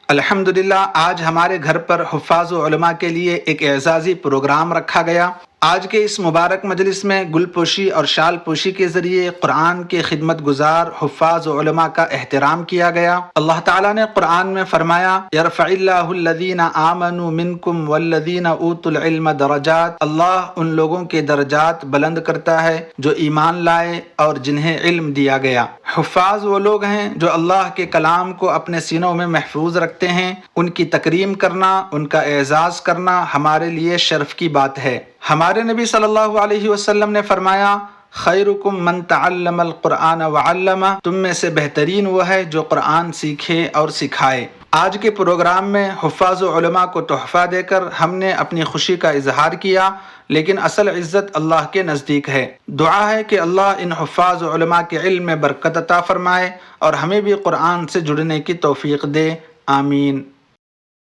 الحمدللہ آج ہمارے گھر پر حفاظ و علماء کے لیے ایک اعزازی پروگرام رکھا گیا۔ آج کے اس مبارک مجلس میں گل پوشی اور شال پوشی کے ذریعے قرآن کے خدمت گزار حفاظ و علماء کا احترام کیا گیا۔ اللہ تعالیٰ نے قرآن میں فرمایا، یرفع اللہ الذین آمنوا منکم والذین اوتوا العلم درجات، اللہ ان لوگوں کے درجات بلند کرتا ہے جو ایمان لائے اور جنہیں علم دیا گیا۔ حفاظ وہ لوگ ہیں جو اللہ کے کلام کو اپنے سینوں میں محفوظ رکھتے ہیں۔ ان کی تکریم کرنا، ان کا اعزاز کرنا ہمارے لیے شرف کی بات ہے۔ ہمارے نبی صلی اللہ علیہ وسلم نے فرمایا، خیرکم من تعلم القرآن وعلمہ، تم میں سے بہترین وہ ہے جو قرآن سیکھے اور سکھائے۔ آج کے پروگرام میں حفاظ و علماء کو تحفہ دے کر ہم نے اپنی خوشی کا اظہار کیا، لیکن اصل عزت اللہ کے نزدیک ہے۔ دعا ہے کہ اللہ ان حفاظ و علماء کے علم میں برکت عطا فرمائے اور ہمیں بھی قرآن سے جڑنے کی توفیق دے، آمین۔